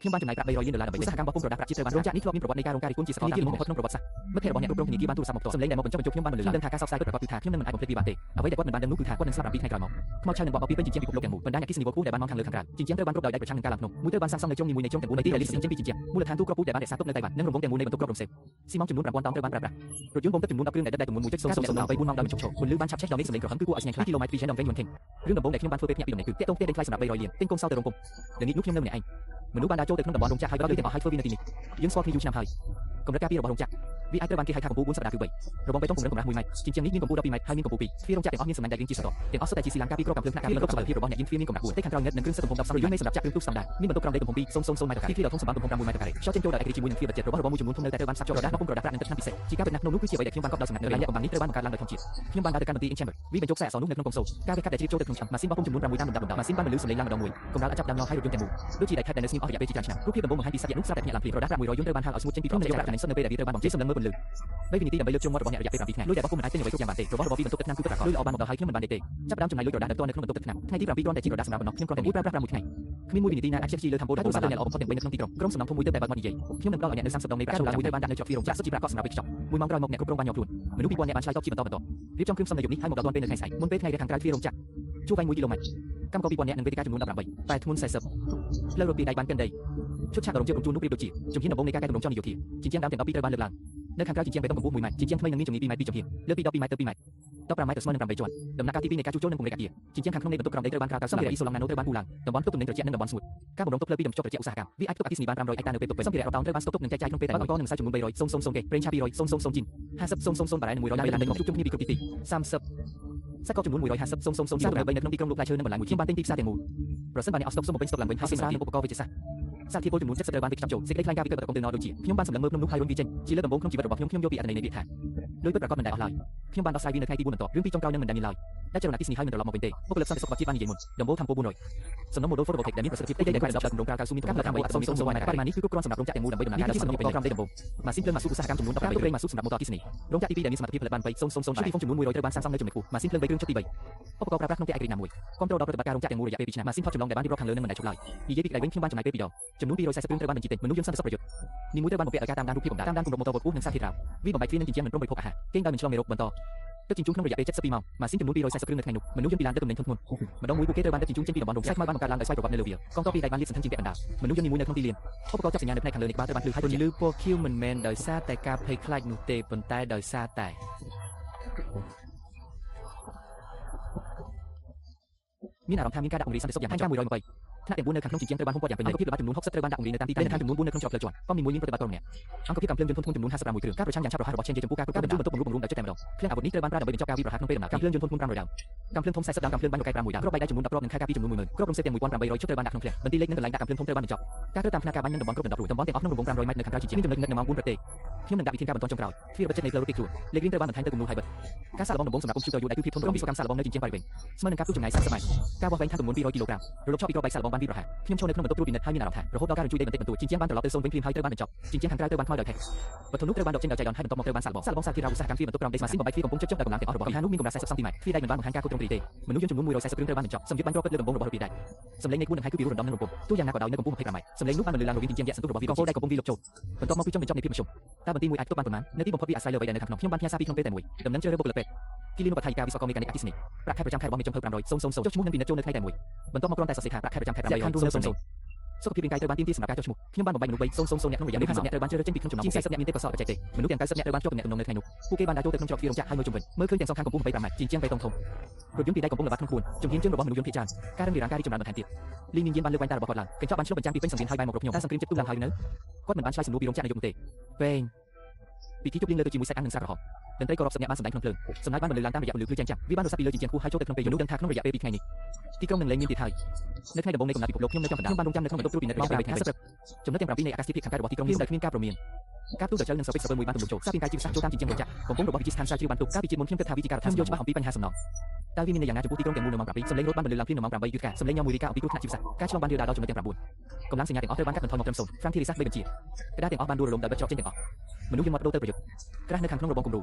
ខ្ញុំបានចំណាយប្រាក់$300លានដើម្បីឧស្សាហកម្មបោះពុម្ពប្រដាប់ប្រាក់ជាតិត្រូវបានរោងចក្រនេះធ្លាប់មានប្រវត្តិនៃការរងការរិះគន់ជាសកលតាមបំផុតក្នុងប្រវត្តិសាស្ត្រមិត្តភ័ក្តិរបស់អ្នកគ្រប់គ្រងធនាគារបានទូរស័ព្ទមកផ្ទាល់សម្លេងដែលមកបញ្ចុះបញ្ជូខ្ញុំបានមិនលឺឡើងដឹងថាការសោកស្ដាយពិតប្រាកដគឺថាខ្ញុំនឹងមិនអាចបំភ្លេចវាបានទេអ្វីដែលគាត់មិនបានដឹងនោះគឺថាគាត់នឹងស្លាប់7ថ្ងៃក្រោយមកថ្មឆៅនឹងបោកពីពេញជាជាងពិភពលោកទាំងមូលបណ្ដាញអគ្គិសនីវ៉ូគូដែលបានមកខាងលើខាងក្រៅជញ្ជាំងត្រូវបានគ្រប់ដោយដៃប្រឆាំងនឹងការឡើងភ្នំមួយត្រូវបានសាងសង់នៅជ្រុងនីមួយនៃជ្រុងទាំង4នៃទីដែលលាតសន្ធឹងចេញពីជញ្ជាំងមូលដ្ឋានទូគ្រាប់ពូជដែលបានរក្សាទុកនៅតៃវ៉ាន់និងរង្វង់ទាំងមូលនៃបន្ទប់គ្រាប់រំសេវស៊ីម៉ងចំនួន9តោនត្រូវបានប្រើប្រាស់រថយន្តបូមទឹកចំនួន10គ្រឿងដែលដិតដែលទម្ងន់ 1.000 ដើម្បី4ម៉ោងដោយមិនឈប់ឈរពន្លឺបានឆាប់ឆេះដល់នេះសម្លេងក្រហមគឺគួរឲ្យស្ញែងខ្លាំងគីឡូម៉ែត្រពីឆេះដល់វិញយន់ខេងរឿងដំបូងដែលខ្ញុំបានធ្វើពេលភ្នាក់ពីដំណេកគឺតាក់ទងផ្ទះដេញថ្លៃសម្រាប់$300លានទិញកូនសោទៅរោងពុំល្ងាចនោះខ្ញុំនៅម្នាក់ឯងមនុស្សបានដើរចូលទៅក្នុងតំបន់រោងចក្រហើយបើលើទាំងអស់ហើយធ្វើវិនាទីនេះយើងស្គាល់គ្នាយូរឆ្នាំហើយកម្រិតការពីរបស់រោងចក្រវាអាចត្រូវបានគេហៅថាកម្ពស់4សប្តាហ៍គឺ3របងបេតុងពង្រឹងកម្រាស់1ម៉ែត្រជញ្ជាំងនេះមានកម្ពស់12ម៉ែត្រហើយមានកម្ពស់2ទ្វាររោងចក្រទាំងអស់មានសំណាញ់ដែលរៀងជាសតទាំងអស់សុទ្ធតែជាស៊ីឡានការពីគ្រាប់កាំភ្លើងថ្នាក់ការពីរលបសុវត្ថិភាពរបស់អ្នកយានទ្វារមានកម្រាស់4តែខាងក្រោយងឹតនិងគ្រឿងសឹកទំហំ10សង់រយន្តសម្រាប់ចាក់គ្រឿងទូកស្តង់ដារមានបន្ទប់ក្រោមដីទំហំ200ម៉ែត្រការ៉េទ្វារដ៏ធំសម្បើមទំហំ6ម៉ែត្រការ៉េខ្យល់ចេញចូលដោយឯករាជ្យជាមួយនឹងទ្វារបច្ចេករបស់មួយចំនួនធំនៅតែត្រូវបានផ្សារភ្ជាប់ដោយដាស់មកពុំប្រដាប់ប្រាក់និងទឹកឆ្នាំពិសេសជាការពិតណាស់ក្នុងនោះគឺជាអ្វីដែលខ្ញុំបានកត់ដោយសម្ងាត់នៅឡើយអ្នកបំផាំងនេះត្រូវបានបង្កើតឡើងដោយធម្មជាតិខ្ញុំបានដើរទៅកាន់មន្ទីរ Chamber វាបញ្ចូលខ្សែអក្សរនោះនៅក្នុងកុំសូលការវេកាត់ដែលជ្រាបចូលទៅក្នុងឆ្នាំម៉ាស៊ីនបោះពុំចំនួន6តាមលំដាប់ម៉ាស៊ីនបានបន្លឺសំឡេងឡើងម្ដងមួយកម្ដៅអាចចាប់ដើមញ័រហើយរថយន្តទាំងមូលដូចជាដៃថែបដែលនៅស្ងៀមអស់រយៈពេលជាច្រើនឆ្នាំរូបភាពដំបូងបង្ហាញពីសត្វយក្សនោះស្រាប់តែភ្ញាក់ឡើងភ្លាមប្រដាប់ប្រាក់100យន្តត្រូវបានហាលឲ្យស្ងួតចេញពីព្រំនៃយកប្រាក់ចំណេញសុទ្ធនៅពេលដែលវាត្រូវបានបំជិះសម្លឹងមើលពន្លឺ3វិនាទីដើម្បីលើកជើងមាត់របស់អ្នករយៈពេល7ថ្ងៃលុយដែលបោះពុំមិនអាចទិញអ្វីគ្រប់យ៉ាងបានទេរបស់ពីបន្ទប់ទឹកថ្នាំគឺពិតប្រាកដលុយល្អបានមកដល់ហើយខ្ញុំមិនបានទេចាប់ផ្ដើមចំណាយលុយក្រដាសនៅក្នុងបន្ទប់ទឹកថ្នាំថ្ងៃទី7គ្រាន់តែជាក្រដាសសម្រាប់បំណងខ្ញុំគ្រាន់តែប្រើប្រាស់5មួយថ្ងៃគ្មានមួយវិនាទីណាអាចជិះលើថាំបូររបស់បានអ្នកល្អបំផុតទាំង3នៅក្នុងទីក្រុងក្រុមសំណងធំមួយទៅតែបើកមកនិយាយខ្ញុំនឹងផ្ដល់ឲ្យអ្នកនៅ30ដងនៃប្រាក់ចូលមួយទៅបានដាក់នៅជាប់ទ្វាររោងចក្រសុទ្ធជាប្រាក់កក់សម្រាប់ពេលខ្ចប់1ម៉ោងក្រោយមកអ្នកគ្រប់គ្រងបានញាប់ខ្លួនមនុស្ស2000នាក់បានឆ្លើយតបជាបន្តរៀបចំគ្រឿងផ្សំនៅយប់នេះហើយមកដល់ទាន់ពេលនៅថ្ងៃស្អែកមុនពេលថ្ងៃដែលខាងក្រៅទ្វាររោងចក្រជួរវែង1គីឡូម៉ែត្រកម្មករ2000នាក់នឹងវេទិកាចំនួន18តែធ្ងន់40ផ្លូវរត់ពីដៃបានកិនដីឈុតឆាកដ៏រំជើបរំជួននោះប្រៀបដូចជាជំហានដំបូងនៃការកែតម្រង់ចលនាយោធាជញ្ជាំងដើមទាំង12ត្រូវបានលើកឡើងនៅខាងក្រៅជញ្ជាំងបេតុងកម្ពស់1ម៉ែត្រជញ្ជាំងថ្មីនឹងមានជំនាញ2ម៉ែត្រពីជំហានលើកពី12ម៉ែត្រទៅ2ម៉ែត្រ15ម៉ែត្រទៅស្មើនឹង8ជាន់ដំណាក់កាលទី2នៃការជួសជុលនិងពង្រីកអគារជញ្ជាំងខាងក្នុងនៃបន្ទប់ក្រោមដីត្រូវបានប្រើតាមសម្ភារៈអ៊ីសូឡង់ណាណូត្រូវបានពូឡើងតំបន់ទប់ទំនិញត្រជាក់និងតំបន់ស្ងួតការបំរុងទុកផ្លូវពីតំចុះត្រជាក់ឧស្សាហកម្មវាអាចទុកអគ្គិសនីបាន500ហិកតានៅពេលទុកពេលសម្ភារៈរ៉បតោនត្រូវបានស្តុកទុកនិងចែកចាយក្នុងពេលតែអង្គរនឹងខ្សែចំនួន300,000ប្រេងឆា200,000ជីន50,000បារ៉ែល100ដុល្លារមកជួបជុំគ្នាពីគ្រប់ទី30សាច់កោចំនួន150,000សាច់3នៅក្នុងទីក្រុងលោកផ្លែឈើនៅបន្លែមួយខ្ញុំបានទិញទីផ្សារទាំងមូលប្រសិនបើអ្នកអស់ស្តុកសុំបំពេញស្តុកឡើងវិញហើយសិក្សានឹងឧបករណ៍វិទ្យាសាស្ត្រសារធាតុពុលចំនួន70ត្រូវបានវេចខ្ចប់ចូលសេចក្តីថ្លែងការណ៍ពីកុំទៅណដូចជាខ្ញុំបានសម្លឹងមើលភ្នំនោះហើយរុញវាចេញជាលើកដំបូងក្នុងជីវិតរបស់ខ្ញុំយល់ពីអត្ថន័យនៃពាក្យថាលុយពិតប្រាកដមិនដែលអស់ឡើយខ្ញុំបានដោះស្រាយវានៅថ្ងៃទី4បន្ទាប់រឿងពីចុងក្រោយនឹងមិនដែលមានឡើយតែចរណៈទីស្នីហើយមិនត្រឡប់មកវិញទេបុគ្គលិកសន្តិសុខរបស់ជាតិបាននិយាយមុនដំបូងថាំពូ400សំណុំ model photovoltaic ដែលមានប្រសិទ្ធភាពតិចដែលបានដកគម្រោងក្រៅកៅស៊ូមានកម្រិត8.0បរិមាណនេះគឺគ្រប់គ្រាន់សម្រាប់រោងចក្រទាំងមូលដើម្បីដំណើរការដោយសំណុំឧបករណ៍ក្រោមដីដំបូងម៉ាស៊ីនភ្លើងម៉ាស៊ូឧស្សាហកម្មចំនួន15ប្រេងម៉ាស៊ូសម្រាប់ម៉ូទ័រអគ្គិសនីរោងចក្រទី2ដែលមានសមត្ថភាពផលិតបាន3.000ទីហ្វុងចំនួន100ត្រូវបានសាងសង់នៅចំណុចខ្ពស់ម៉ាស៊ីនភ្លើង3គ្រឿងចុះទី3ឧបករណ៍ប្រើប្រាស់ក្នុងផ្ទះឯករាជ្យណាមួយគ្រប់គ្រងដល់ប្រតិបត្តិការរោងចក្រទាំងមូលរយៈពេល2ឆ្នាំម៉ាស៊ីនថតចម្លងដែលបានរៀបរាប់ខាងលើនឹងមិនដែលឈប់ឡើយនិយាយពីកន្លែងវិញខ្ញុំបានចំណាយពេល2ដងចំនួន240គ្រឿងត្រូវបានបញ្ជាទិញមនុស្សយន្តសន្តិសុខប្រយុទ្ធនីមួយត្រូវបានបំពាក់ឲ្យការតាមដានរូបភាពតាមដានគម្របម៉ូទ័រវ៉ូតពូសនិងសារធាតុរ៉ាវវាបំបែកគ្មាននឹងជញ្ជាំងមិនព្រមបរិភោគអាហារគេងដោយមិនឆ្លងមេរោគបន្តទឹកជញ្ជូនក្នុងរយៈពេល72ម៉ោងម៉ាស៊ីនចំនួន240គ្រឿងនៅថ្ងៃនោះមនុស្សយន្តពីឡានទឹកទំនិញធុនធ្ងន់ម្ដងមួយពួកគេត្រូវបានទឹកជញ្ជូនចេញពីតំបន់រោងចក្រខ្មៅបានបង្កើតឡើងដោយស្វ័យប្រវត្តិនៅលើវាកងទ័ពពីរដៃបានលាតសន្ធឹងជាងពាក់កណ្ដាលមនុស្សយន្តនីមួយនៅក្នុងទីលានឧបករណ៍ចាប់សញ្ញានៅផ្នែកខាងលើនៃក្បាលត្រូវបានភ្លឺហើយលឺពណ៌ខៀវមិនមែនដោយសារតែការភ័យខ្លាចនោះទេប៉ុន្តែដោយសារតែមានអារម្មណ៍ថាមានការដាក់អង្រីសន្តិសុខយ៉ាងហាញការ120ថ្នាក់ទាំង4នៅខាងក្នុងជញ្ជាំងត្រូវបានហុំព័ទ្ធយ៉ាងពេញលេញអង្គភាពល្បាតចំនួន60ត្រូវបានដាក់អង្រីនៅតាមទីតាំងចំនួន4នៅក្នុងច្រកផ្លូវជាន់កងនីមួយមានប្រតិបត្តិការម្នាក់អង្គភាពកាំភ្លើងយន្តធុនធ្ងន់ចំនួន56គ្រឿងការប្រឆាំងយ៉ាងឆាប់រហ័សរបស់ឈេនជាចំពោះការគ្រប់គ្រងបន្ទប់បង្រួមដោយចិត្តតែម្ដងភ្លើងអាវុធនេះត្រូវបានប្រើដើម្បីបញ្ចប់ការវាយប្រហារក្នុងពេលដំណើរកាំភ្លើងយន្តធុនធ្ងន់500ដើមកាំភ្លើងធំ40ដើមកាំភ្លើងបាញ់រកែ5មួយដើមគ្រាប់បែកដៃចំនួន10គ្រាប់និងខែការពីចំនួន10000គ្រាប់រំសេទាំង1800ជុតត្រូវបានដាក់ក្នុងភ្លើងបន្ទីលេខនិងកន្លែងដាក់កាំភ្លើងធំត្រូវបានបញ្ចប់ការធ្វើតាមផ្នែកការបាញ់និងតំបន់គ្រប់ដណ្ដប់រួចតំបន់ទាំងអស់ក្នុងរង្វង់500ម៉ែត្រនៅខាងក្រៅជាជាងចំណុចងឹតនៅម៉ោង4ព្រឹកទេខ្ញុំនឹងដាក់វិធានការបន្តចុងក្រោយទ្វារបិទចិត្តនៃផ្លូវរត់ទីខ្លួនលេខរៀងត្រូវបានបន្ថែមទៅគំនូរហើយបិទការសាកល្បងដំបូងសម្រាប់កុំព្យូទ័រយួរដៃគឺភាពធន់ក្រុមវិស្វកម្មសាកល្បងនៅជញ្ជាំងបរិវេណស្មើនឹងការទូចម្ងាយ30ម៉ែត្រការវាស់វែងថាទម្ងន់200គីឡូក្រាមរលកឆក់ពីក្របបែកសាកល្បងបានវាយប្រហារខ្ញុំចូលនៅក្នុងបន្ទប់ត្រួតពិនិត្យហើយមានអារម្មណ៍ថារហូតដល់ការរញ្ជួយដីបន្តិចបន្តួចជញ្ជាំងបានត្រឡប់ទៅសូន្យវិញភ្លាមហើយត្រូវបានបញ្ចប់ជញ្ជាំងខាងក្រៅត្រូវបានខ្មៅដោយខេះវត្ថុនោះត្រូវបានដកចេញដោយចៃដន្យហើយបន្ទាប់មកត្រូវបានសាកល្បងសារធាតុរ៉ាវឧស្សាហកម្មទ្វារបន្ទប់ក្រោមដីម៉ាស៊ីនបំបែកទ្វារកំពុងចុះដល់កម្លាំងទាំងអស់របស់វានោះមានកម្រាស់40សង់ទីម៉ែត្រទ្វារដែកមិនបានបង្ហាញការគ្រប់គ្រងទេមនុស្សយន្តចំនួន140គ្រឿងត្រូវបានបញ្ចប់សម្ភារបាញ់គ្រាប់ពិតលើដំបូងរបស់របៀបដែកសម្លេងនៃគួននឹងហើយគឺពីរំដំនឹងរំពំទោះយ៉ាងណាក៏ដោយនៅកម្ពស់25ម៉ែត្រសម្លេងនោះបានបន្លឺឡើងរវាងជញ្ជាំងយក្សសន្ទុះរបស់វាកងពលដែកកំពុងវាយលុកចូលបន្ទាប់មកគឺចុងបញ្ចប់នៃភាពមធ្យមតើបន្ទីមួយអាចទប់បានប៉ុន្មាននៅទីបំផុតវាអាស្រ័យលើអ្វីដែលនៅខាងក្នុងខ្ញុំបានផ្ញើសារពីក្នុងពេលតែមួយដំណឹងជ្រើសរើសបុគ្គលិកពេទ្យគីលីនុបថៃការវិស្វករមេកានិកអគ្គិសនីប្រាក់ខែប្រចាំខែរបស់មេចំភើ500ចុះឈ្មោះនិងពិនិត្យចូលនៅថ្ងៃតែមួយបន្ទាប់មកគ្រាន់តែសរសេរថាប្រាក់ខែប្រចាំខែ800សុខភាពរាងកាយត្រូវបានទាមទារសម្រាប់ការចុះឈ្មោះខ្ញុំបានបំបែកមនុស្ស300អ្នកក្នុងរយៈពេល50អ្នកត្រូវបានជ្រើសរើសចេញពីក្នុងចំណោម40អ្នកមានទេពកោសល្យបច្ចេកទេសមនុស្សទាំង90អ្នកត្រូវបានជាប់ទំនាក់ទំនងនៅថ្ងៃនោះពួកគេបានដើរចូលទៅក្នុងច្រកទ្វាររោងចក្រហើយមើលជុំវិញមើលឃើញទាំងសងខាងកម្ពស់25ម៉ែត្រជញ្ជាំងបេតុងធំរថយន្តពីរដៃកំពុងល្បាតក្នុងខួនជំហានជើងរបស់មនុស្សយន្តភាគច្រើនការរឹងរាងកាយរីកចម្រើនបន្ថែមទៀតលីងយានបានលើកវ៉ែនតារបស់គាត់ឡើងកញ្ចក់បានឆ្លុះបញ្ចាំងពីពេញសង្វៀនហើយបែរមករកខ្ញុំតែសង្គ្រាមចិត្តទូឡើងហើយនៅគាត់មិនបានឆ្លើយសំណួរពីរោងចក្រនយោបាយទេពេងពិធីជប់លៀងលើទៅជាមួយសាច់អាំងនិងសាច់ក្រហមតន្ត្រីក៏រាប់សិបអ្នកបានសម្ដែងក្នុងភ្លើងសំណើចបានបន្លឺឡើងតាមរយៈពលឺភ្លឺចាំងវាបានរសាត់ពីលើជញ្ជាំងគូហើយចូលទៅក្នុងពេលយល់ដឹងថាក្នុងរយៈពេល2ថ្ងៃនេះទីក្រុងនឹងលែងមានទៀតហើយនៅថ្ងៃដំបូងនៃកំណត់ពិភពលោកខ្ញុំនៅចំកណ្ដាលខ្ញុំបានរងចាំនៅក្នុងបន្ទប់ត្រួតពិនិត្យម៉ោង8:50ចំណុចទាំង7នៃអាកាសធាតុភាគខាងកើតរបស់ទីក្រុងដែលគ្មានការព្រមានការទូតដល់ចៅនឹងសពេចសពើមួយបានទំនុកចូលសារពីកាយជីវសាស្ត្រចូលតាមជញ្ជាំងរោងចក្រកំពុងរបស់វិទ្យាស្ថានស្រាវជ្រាវបានទុកការពីជាតិមុនខ្ញុំគិតថាវិធីការខ្ញុំយល់ច្បាស់អំពីបញ្ហាសំណងតើវាមានយ៉ាងណាចំពោះទីក្រុងទាំងមូលនៅម៉ោង7សម្លេងរថបានបន្លឺឡើងភ្លាមនៅម៉ោង8យឺតកាសម្លេងញ៉ាំមួយរីកាអំពីគ្រោះថ្នាក់ជីវសាស្ត្រការឆ្លងបានរាលដាលដល់ចំណុចទាំង9កម្លាំងសញ្ញាទាំងអស់ត្រូវបានកាត់បន្ថយមកត្រឹម0ហ្វ្រាំងធីរីសាស3បញ្ជាក្តារទាំងអស់បានដួលរលំដោយបិទច្រកចេញទាំងអស់មនុស្សយន្តមកដូរទៅប្រយុទ្ធក្រាស់នៅខាងក្នុងរបងគំរូ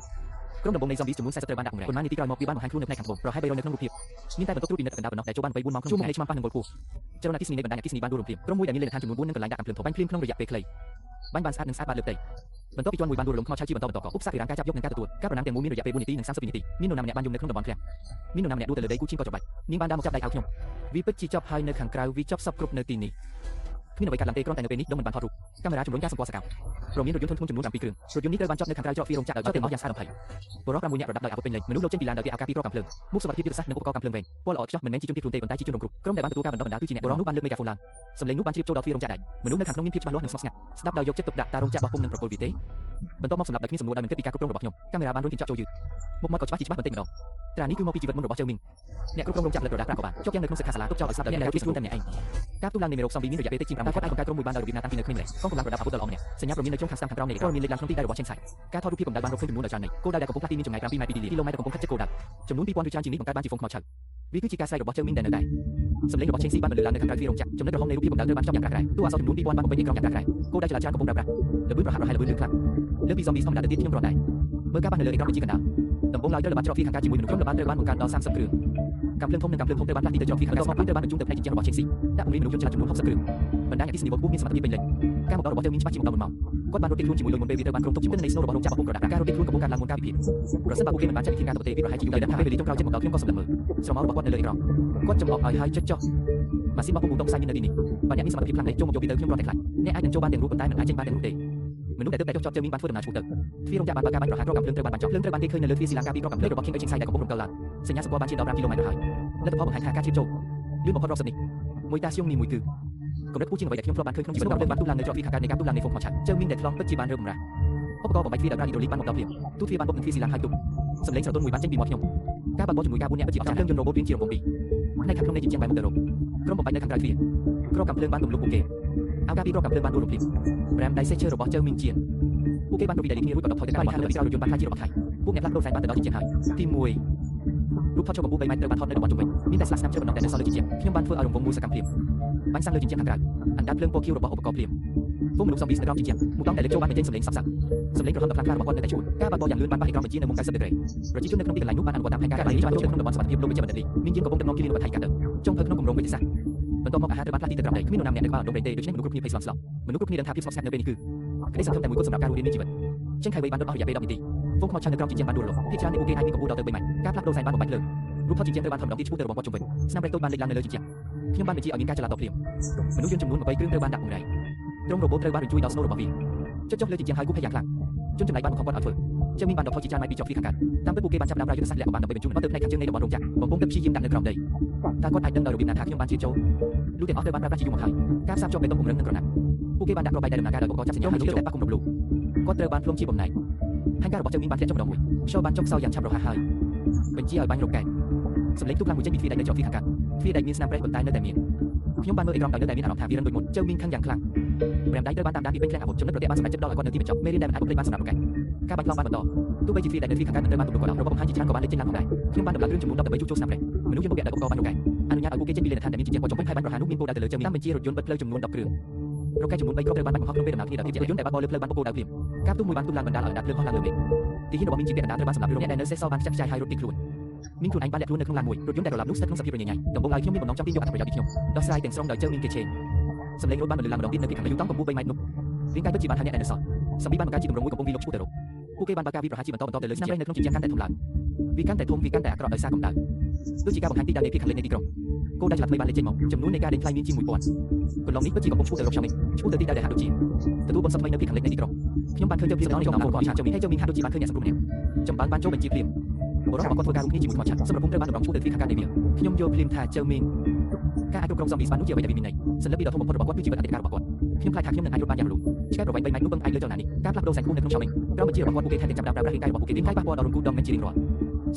ក្រុមដំបងនៃ zombies ចំនួន40ត្រូវបានដាក់ពង្រែប៉ុន្មាននាទីក្រោយមកវាបានបង្ហាញខ្លួននៅផ្នែកខាងត្បូងប្រហែល300នៅក្នុងរូបភាពមានតែបន្ទប់ត្រួតពិនិត្យកណ្ដាលប៉ុណ្ណោះដែលចូលបាន8 4ម៉ោងក្នុងជួរមុខនៃឆ្មាំប៉ះនឹងពលខ្ពស់ចលនាអគ្គិសនីនៃបណ្ដាញអគ្គិសនីបានដួលរំភៀបក្រុមមួយដែលមានលេខដ្ឋានចំនួន4នឹងកន្លែងដាក់កាំភ្លើងធំបាញ់ភ្លាមក្នុងរយៈពេលខ្លីបាញ់បានស្អាតនិងស្អាតបាតលើផ្ទៃបន្ទាប់ពីជាន់មួយបានដួលរលំខ្មោចឆៅជាបន្តកឧបសគ្គគឺរាងការចាប់យកនិងការទទួលការប្រណាំងទាំងមូលមានរយៈពេល4នាទីនិង32នាទីមាននរណាម្នាក់បានយំនៅក្នុងតំបន់ឃ្លាំងមាននរណាម្នាក់ដួលទៅលើដីគូឈៀងក៏ចុះបាច់នាងបានដើរមកចាប់ដៃអោខ្ញុំវាពិតជាចប់ហើយនៅខាងក្រៅវាចប់សពគ្រប់នៅទីនេះគ្មានអ្វីកាត់ឡើងទេគ្រាន់តែនៅពេលនេះដងមិនបានថតរូបកាមេរ៉ាជំរុញការសម្គាល់សកម្មព្រមមានរថយន្តធុនធ្ងន់ចំនួន7គ្រឿងរថយន្តនេះត្រូវបានចតនៅខាងក្រៅច្រកទ្វាររោងចក្រដោយចតទាំងអស់យ៉ាងស្អាតបំផុតបរិបទ6នាក់ប្រដាប់ដោយអាវុធពេញលេញមនុស្សលោតចេញពីឡានដោយពាក់អាវការពីប្រកាំភ្លើងមុខសុវត្ថិភាពយុទ្ធសាស្ត្រនិងឧបករណ៍កាំភ្លើងវែងពលល្អឥតខ្ចោះមិនមែនជាជនភៀសខ្លួនទេប៉ុន្តែជាជនរងគ្រោះក្រុមដែលបានទទួលការបណ្ដុះបណ្ដាលគឺជាអ្នកបរិបទនោះបានលើកមេហ្គាហ្វូនឡើងសម្លេងនោះបានជ្រាបចូលដល់ទ្វាររោងចក្រដែរមនុស្សនៅខាងក្នុងមានភាពច្បាស់លាស់និងស្ងប់ស្ងាត់ស្ដាប់ដោយយកចិត្តទុកដាក់តារោងចក្របោះពុំនឹងប្រគល់វាទេបន្ទាប់មកសម្រាប់ដោយគ្មានសំណួរដោយមិនគិតពីការគ្រប់គ្រងរបស់ខ្ញុំកាមេរ៉ាបានរុញកញ្ចក់ចូលយឺតមុខមាត់ក៏ច្បាស់ជាច្បាស់បន្តិចម្ដងត្រានេះគឺមកពីជីវិតមុនរបស់ជើមីងអ្នកគ្រប់គ្រងរោងចក្រលិតរដាប្រាក់ក៏បានជាប់យ៉ាងនៅក្នុងសិក្ខាសាលាទុកចោលឲ្យស្លាប់ដោយអ្នកដែលខ្លួនតែម្នាក់ឯងការទូឡើងនៃមេរោគសំប៊ីមានរយៈពេលតិចជាង5គាត់អាចបង្កើតក្រុមមួយបានដោយរបៀបណាតាំងពីនៅក្មេងម្លេះកងកម្លាំងប្រដាប់អាវុធដ៏ល្អម្នាក់សញ្ញាព្រមាននៅជ្រុងខាងស្ដាំខាងក្រោមនៃព័ត៌មានលេខឡើងក្នុងទីដៃរបស់ឆេងសៃការថតរូបភាពកម្ដៅបានរកឃើញចំនួនដ៏ច្រើននៃគោលដៅដែលកំពុងផ្លាស់ទីមានចម្ងាយ7ម៉ែត្រពីគីឡូម៉ែត្រកំពុងខិតជិតគោលដៅចំនួន2000ឬច្រើនជាងនេះបង្កើតបានជាហ្វុងខ្មោចឆៅវាគឺជាការស្រែករបស់ជើមីងដែលនៅតែសម្លេងរបស់ឆេងស៊ីបានបន្លឺឡើងនៅខាងក្រៅទ្វាររោងចក្រចំណុចរហូតនៃរូបភាពកម្ដៅត្រូវបានចប់យ៉ាងក្រាក់ក្រែតួអក្សរចំនួន2000បានបំពេញអេក្រង់យ៉ាងក្រាក់ក្រែតគោលដៅចលាចរកំពុងប្រើប្រាស់ល្បឿនរហ័សរហែលល្បឿនលឿនខ្លាំងលើពី zombies ធម្មតាទៅទៀតខ្ញុំគ្រាន់តែមើលការប៉ះនៅលើអេក្រង់ដូចជាកណ្ដាលដំបងឡើយត្រូវបានច្រកទ្វារខាងការជាមួយមនុស្សក្រុមល្បាតត្រូវបានបង្កើតដល់30គ្រឿងកាំភ្លើងធំនិងកាំភ្លើងធំត្រូវបានផ្លាស់ទីទៅច្រកទ្វារខាងការត្រូវបានបញ្ជូនទៅផ្នែកជញ្ជាំងរបស់ឆេងស៊ីដាក់ពង្រាយមនុស្សយន្តចល័តចំនួន60គ្រឿងបណ្ដាញអគ្គិសនីរបស់គូមានសមត្ថភាពពេញលេញការមកដល់របស់ជើមីងច្បាស់ជាមកដល់1ម៉ោងគាត់បានរត់គេចខ្លួនជាមួយលុយមុនពេលវាត្រូវបានក្រុមទប់ជំនឿនៃស្នូរបស់រោងចក្របំពុងប្រដាក់ការរត់គេចខ្លួនកំពុងកើតឡើងមុនការវិភាគប្រសិនបើពួកគេមិនបានចាត់វិធីការទៅប្រទេសវាប្រហែលជាយូរដែរថាពេលវេលាចុងក្រោយចិត្តមកដល់ខ្ញុំក៏សម្លឹងមើលស្រមោលរបស់គាត់នៅលើអេក្រង់គាត់ចំអកឲ្យហើយចុចចុះម៉ាស៊ីនបោះពុំប៊ូតុងផ្សាយមាននៅទីនេះបើអ្នកមានសមត្ថភាពខ្លាំងណាស់ចូលមកយកវាទៅខ្ញុំគ្រាន់តែខ្លាចអ្នកអាចនឹងចូលបានទាំងរូបប៉ុន្តែមិនអាចចេញបានទាំងរូបទេមនុស្សដែលទៅតែចុះចប់ជើមីងបានធ្វើដំណើរឆ្ពោះទៅទ្វាររោងចក្របានបើកការបាញ់ប្រហារគ្រាប់កាំភ្លើងត្រូវបានបាញ់ចោលភ្លើងត្រូវបានគេឃើញនៅលើទ្វារស៊ីឡាការពីគ្រាប់កាំភ្លើងរបស់ King H ឆេងសៃដែលកំពុងរំកិលឡើងសញ្ញាសម្គាល់បានជាដល់5គីឡូម៉ែត្រទៅហើយលទ្ធផលបង្ហាញថាការជ្រាបចូលលឿនបំផុតរកសិននេះមួយតាសៀងនេះមួយគឺកម្រិតពូជាងអ្វីដែលខ្ញុំធ្លាប់បានឃើញក្នុងជីវិតរបស់ខ្ញុំបានទូឡើងនៅច្រកទ្វារខាងកើតនៃការទូឡើងនៃហ្វុងខ្មោចឆៅជើមីងដែលឆ្លងពិតជាបានរើបំរាស់ឧបករណ៍បំបែកទ្វារដោយប្រើហីដ្រូលីកបានមកដល់ភ្លាមទូទ្វារបានបុកនឹងទ្វារស៊ីឡាហើយទុកសម្លេងស្រទន់មួយបានចេញពីមាត់ខ្ញុំការបើកបោជាមួយការ4នាក់ពិតជាអស្ចារ្យភ្លើងយន្តរ៉ូបូតរៀងជារង្វង់2ផ្នែកខាងក្នុងនៃជញ្ជាំងបែបម៉ូទ័ររ៉ូក្រុមបំបែកនៅខាងក្រៅទ្វារគ្រាប់កាំភ្លើងបានទម្លុះពួកគេអាវការពីគ្រាប់កាំភ្លើងបានដួលរំភាយរ៉ាមដៃសេជឺរបស់ជើមីងជាពួកគេបានប្រវិតដែលគ្នារួចក៏ដកថយទៅតាមខាងលើពីក្រោយរថយន្តបានខ្លាចជារបស់ថៃពួកអ្នកផ្លាស់ប្ដូរផ្សែងបានទៅដល់ជញ្ជាំងហើយទី1រូបថតចូលកម្ពស់3ម៉ែត្រត្រូវបានថតនៅតំបន់ជុំវិញមានតែស្លាកស្នាមជ្រៅបណ្ដុះតែនៅសល់លើជញ្ជាំងខ្ញុំបានធ្វើឲ្យរង្វង់មូលសកម្មភ្លាមបាញ់សាំងលើជញ្ជាំងខាងក្រៅអណ្ដាតភ្លើងពណ៌ខៀវរបស់ឧបករណ៍ភ្លាមវងមនុស្ស zombies នៅក្រោមជញ្ជាំងមូតង់ដែលលើកចូលបានបញ្ចេញសំឡេងស័ព្ទសំឡេងក្រហមដ៏ខ្លាំងក្លារបស់គាត់នៅតែជួនការបាត់បោយ៉ាងលឿនបានប៉ះអេក្រង់បញ្ជានៅមុខ90ដឺក្រេប្រជាជននៅក្នុងទីកន្លែងនោះបានអនុវត្តតាមផែនការបានចូលក្នុងតំបន់សុវត្ថិភាពលោកវិជ្ជាបណ្ឌិតលីមានជាងកំពុងដឹកនាំគីលីរបស់ថៃកាត់ទៅចុងភើក្នុងគម្រោងវិទ្យាសាស្ត្របន្ទាប់មកអាហារត្រូវបានផ្លាស់ទីទៅក្រោមដីគ្មាននរណាម្នាក់នៅក្បាលអណ្ដូងប្រេងទេដូច្នេះមនុស្សគ្រប់គ្នាភ័យស្លន់ស្លោមនុស្សគ្រប់គ្នាដឹងថាភាពស្ងប់ស្ងាត់នៅពេលនេះគឺក្តីសង្ឃឹមតែមួយគត់សម្រាប់ការរស់រានមានជីវិតចេញខៃវេបានដុតអស់រយៈពេល10នាទីហ្វុងខ្មោចឆៅនៅក្រោមជញ្ជាំងបានដួលរលំភាគច្រើននៃពួកគេអាចមានកម្ពស់ដល់ទៅ3ម៉ែត្រការផ្លាស់ប្ដូរសែនបានបំបែកលើរូបថតជញ្ជាំងត្រូវបានថតម្ដងទៀតឆ្ពោះទៅរបងព័ទ្ធជុំវិញស្នាមប្រេងតូចបានលេចឡើងនៅលើជញ្ជាំងខ្ញុំបានបញ្ជាឲ្យមានការចល័តតភ្លាមមនុស្សយន្តចំនួន8គ្រឿងត្រូវបានដាក់ពង្រាយក្រុមរ៉ូបូតត្រូវបានបញ្ជួយដល់ស្នូលរបស់វាចុះលើជញ្ជាំងហើយគូភ័យយ៉ាងខ្លាំងជនចំណៃបានបង្ខំគាត់ឲ្យធ្វើជើមីងបានដកថយជាច្រើនម៉ែត្រពីចុងទ្វារខាងកើតតាមពិតពួកគេបានចាប់ផ្ដើមប្រើយុទ្ធសាស្ត្រលាក់ក៏បានដើម្បីបញ្ជូនគាត់ទៅផ្នែកខាងជើងនៃតំបន់រោងចក្របំពុងទឹកព្យាយាមដាក់នៅក្រោមដីតើគាត់អាចដឹងដល់របៀបណាថាខ្ញុំបានជិះចូលលុះទាំងអស់ត្រូវបានប្រើប្រាស់ជាយូរមកហើយការផ្សារភ្ជាប់បេតុងគម្រឹងនិងក្រណាត់ពួកគេបានដាក់គ្រាប់បែកដែលដំណើរការដោយឧបករណ៍ចាប់សញ្ញាហើយចូលតែប៉ះគុំរំលោភគាត់ត្រូវបានផ្លុំជាបំណែកហាងការរបស់ជើមីងបានធ្លាក់ចុះម្ដងមួយខ្យល់បានចុកសោយ៉ាងឆាប់រហ័សហើយបញ្ជាឲ្យបាញ់រកកែសម្លេងទូកឡើងមួយចេញពីទ្វារដែកនៅចុងទ្វារខាងកើតទ្វារដែកមានស្នាមប្រេះប៉ុន្តែនៅតែមានខ្ញុំបានមើលអេក្រង់ដោយនៅតែមានអារម្មណ៍ថាវារឹងដូចមុនជើមីងខឹងយ៉ាងខ្លាំងប្រាំដៃត្រូវបានតាមដានពីពេញឃ្លាំងអាវុធចំណុចប្រទេសបានសម្រេចចិត្តដល់ឲ្យគាត់នៅទីបញ្ចប់មេរៀនដែលមិនអាចបំភ្លេចបានសម្រាប់រកកែការបាញ់ឡងបានបន្តទោះបីជាទ្វារដែកនៅទ្វារខាងកើតមិនត្រូវបានទម្លុះក៏ដោយរបបបង្ហាញជាច្រើនក៏បានលេចចេញឡើងផងដែរខ្ញុំបានដំឡើងគ្រឿងចំនួន10ដើម្បីជួសជុលស្នាមប្រេះមនុស្សយន្តបុកដាក់ឧបករណ៍បាញ់រកកែអនុញ្ញាតឲ្យពួកគេចេញពីលេនដ្ឋានដែលមានជញ្ជាំងព័ទ្ធជុំវិញហើយបាញ់ប្រហារនោះមានគោលដៅទៅលើជើមីងតាមបញ្ជារថយន្តបិទផ្លូវចំនួន10គ្រឿងរកកែចំនួន3គ្រាប់ត្រូវបានបាញ់បង្ហោះក្នុងពេលដំណើរគ្នាដោយភាពជារថយន្តដែលបាត់បោលលើផ្លូវបានបកគោលដៅភ្លាមការផ្ទុះមួយបានទូឡើងបណ្ដាលឲ្យដាក់ភ្លើងហោះឡើងលើមេឃទីហ៊ានរបស់មីងជាពាក់កណ្ដាលត្រូវបានសម្លាប់រឿងអ្នកដែលនៅសេសសល់បានខ្ចាត់ខ្ចាយហើយរត់គេចខ្លួនមីងខ្លួនឯងបានលាក់ខ្លួននៅក្នុងឡានមួយរថយន្តដែលរលាប់នោះស្ថិតក្នុងសភាពរញ៉ៃដំបូងឡើយខ្ញុំមានបំណងចង់ទាញយកអត្ថប្រយោជន៍ពីខ្ញុំដោះស្រាយទាំងស្រុងដោយជើងមីងគេឆេនសម្លេងរត់បានបន្លឺឡើងម្ដងទៀតនៅពីខាងលើយូតង់កម្ពស់3ម៉ែត្រនោះរាងកាយពិតជាបានហើយអ្នកដែលនៅសល់សំប៊ីបានបង្កើតជាទម្រង់មួយកំពុងវិលលោកឈ្មោះទៅរកពួកគេបានបើកការវិប្រហារជាបន្តទៅលើស្នាមប្រេះនៅក្នុងជញ្ជាំងកាន់តែធំឡើងវាកាន់តែធំវាកាន់តែអាក្រក់ដោយសារកម្ដៅដូចជាការបង្ហាញទីតាំងនៃភាគខាងលិចនៃទីក្រុងគោលដៅឆ្លាតថ្មីបានលេចចេញមកចំនួននៃការដេញថ្លៃមានជាង1000កន្លងនេះពិតជាកំពុងឈ្មោះទៅរកខ្ញុំឈ្មោះទៅទីដែលហាក់ដូចជាទទួលបុណ្យសពថ្មីនៅភាគខាងលិចនៃទីក្រុងខ្ញុំបានឃើញទៅពីសំណងនៃក្រុមអង្គការឆាជើមីងហើយជើមីងហាក់ដូចជាបានឃើញអ្នកសង្គ្រោះម្នាក់ចម្បាំងបានចូលបញ្ជាភ្លាមបរិបទរបស់គាត់ធ្វើការរួមគ្នាជាមួយខ្មោចឆាត់សម្រាប់ភូមិត្រូវបានដំណងឈ្មោះទៅទ្វារខាងកើតនៃវាខ្ញុំយល់ភ្លាមថាជើមីងការអាចគ្រប់គ្រង zombies បាននោះជាអ្វីដែលមានន័យសិលពីដ៏ធំបំផុតរបស់គាត់គឺជីវិតអតីតកាលរបស់គាត់ខ្ញុំខ្លាចថាខ្ញុំនឹងអាចរត់បានយ៉ាងរលូនឆ្កែប្រវែង3ម៉ែត្រនោះពឹងផ្អែកលើចលនានេះការផ្លាស់ប្ដូរសែនគូនៅក្នុងឆោមីងក្រោមបញ្ជារបស់គាត់ពួកគេថែមទាំងចាប់ផ្ដើមប្រើប្រាស់រាងកាយរបស់ពួកគេរាងកាយប៉ះពាល់ដល់រង្គូដងមិនជារៀងរាល់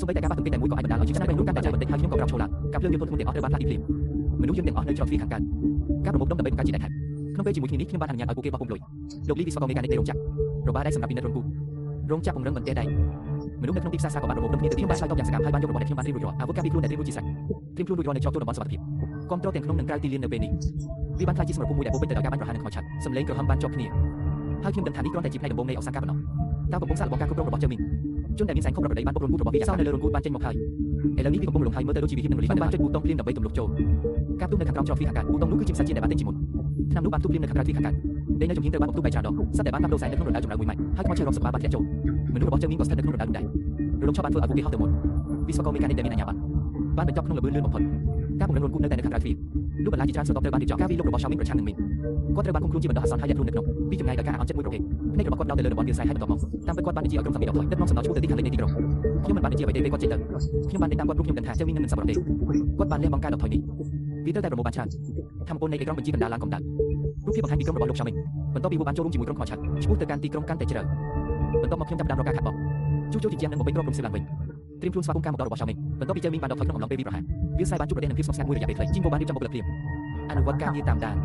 សូម្បីតែការប៉ះទង្គិចតែមួយក៏អាចបណ្ដាលឲ្យជាស្នាមប្រេះនោះកាន់តែច្រើនបន្តិចហើយខ្ញុំក៏ក្រោកឈរឡើងការភ្លើងយន្តធុនធ្ងន់ទាំងអស់ត្រូវបានផ្លាស់ទីភ្លាមមនុស្សយន្តទាំងអស់នៅច្រកទ្វារខាងកើតការប្រមូលផ្ដុំដើម្បីបង្កើតជាអ្នកថែក្នុងពេលជាមួយគ្នានេះខ្ញុំបានអនុញ្ញាតឲ្យពួកគេបោះពុំលុយលោកលីវិស្វករមេកានិកនៃរោងចក្ររបាដែកសម្រាប់ពិនិត្យរង្គូរោងចក្រពង្រឹងបន្ទះដែកមនុស្សនៅក្នុងទីផ្សារក៏បានប្រមូលផ្ដុំគ្នាទៅខ្ញុំបានឆ្លើយតបយ៉ាងសកម្មហើយបានយករបស់ដែលខ្ញុំបានរៀបរួចរាល់អាវុធការពារខ្លួនដែលត្រៀមរួចជាស្រេចត្រៀមខ្លួនរួចរាល់នៅច្រកចូលតំបន់សុវត្ថិភាពគ្រប់គ្រងទាំងក្នុងនិងក្រៅទីលាននៅពេលនេះវាបានខ្លាចជាសមរភូមិមួយដែលពោពេញទៅដោយការបាញ់ប្រហារនិងខ្មោចឆាត់សម្លេងក្រហមបានជាប់គ្នាហើយខ្ញុំដឹងថានេះគ្រាន់តែជាផ្នែកដំបូងនៃអង្សារការប៉ុណ្ណោះតើកំពុងសាកល្បងការគ្រប់គ្រងរបស់ជើមីង ជនដែលមានសែងខុបរត់ដីបានពុករនគូរបស់វាសោនៅលើរនគូបានចេញមកហើយឥឡូវនេះវាកំពុងលំហើយមើលទៅដូចជាវាហ៊ាននឹងរលីបានចុចប៊ូតុងភ្លាមដើម្បីទម្លុះចូលការផ្ទុះនៅខាងក្រោមច្រកទ្វារខាងកើតប៊ូតុងនោះគឺជាភាសាជាតិដែលបានទិញជាមុនឆ្នាំនោះបានផ្ទុះភ្លាមនៅខាងក្រៅទ្វារខាងកើតដីនៅជំនាញត្រូវបានបន្ទុះបែកច្រើនដងសត្វដែលបានតាមដូរខ្សែនៅក្នុងរណ្ដៅចម្រៅមួយម៉ាច់ហើយខ្មោចឆេះរកសបាបានធ្លាក់ចូលមនុស្សរបស់ជើងមីងក៏ស្ថិតនៅក្នុងរណ្ដៅនោះដែររលំឆក់បានធ្វើឲ្យពួកគេហោះទៅមុនវិស្វករមេកានិកដែលមានអាជ្ញាប័ណ្ណបានបញ្ចប់ក្នុងល្បឿនលឿនបំផុតការពង្រឹងរនគូនៅតែនៅខាងក្រៅទ្វារលុះបន្លាចជាច្រើនស្រទាប់ត្រូវបានរៀបចំការវិលរបស់ Xiaoming ប្រឆាំងនឹងមីនគាត់ត្រូវបានឃុំខ្លួនជាបណ្ដោះអាសន្នហើយលាក់ខ្លួននៅក្នុងពីចម្ងាយដោយការអន់ចិត្តមួយប្រភេទភ្នែករបស់គាត់ដោតទៅលើតំបន់វាលស្រែហើយបន្តមកតាមពិតគាត់បានបញ្ជាឲ្យក្រុមសាមីដកថយដឹកនាំសំណងឈ្មោះទៅទីខាងលិចនៃទីក្រុងខ្ញុំមិនបានបញ្ជាអ្វីទេពេលគាត់ចេញទៅខ្ញុំបានដេញតាមគាត់ព្រោះខ្ញុំដឹងថាជើងមីងនឹងមិនសប្បុរសទេគាត់បានលះបង់ការដកថយនេះវាត្រូវតែប្រមូលបានច្រើនធម្មពលនៃអេក្រង់បញ្ជាកណ្ដាលឡើងកម្ដៅរូបភាពបង្ហាញពីក្រុមរបស់លោក Xiaoming បន្ទាប់ពីពួកបានចូលរួមជាមួយក្រុមខ្មោចឆើតឆ្ពោះទៅកាន់ទីក្រុងកាន់តែជ្រៅបន្ទាប់មកខ្ញុំចាប់ផ្ដើមរកការខាត់បងជួសជុលជាជាងនឹងមកពេញក្រុមស៊ីឡើងវិញត្រៀមខ្លួនស្វាគមន៍ការមកដល់របស់ Xiaoming បន្ទាប់ពីជើងមីងបានដកថយក្នុងអំឡុងពេលវាប្រហារវាខ្សែបានជួបប្រទេសនឹងភាពស្មុគស្ងាត់មួយរយៈពេលខ្លីជីងបូបានរៀបចំបុគ្គលិកភ្លាមអនុវត្តការងារតាមដាន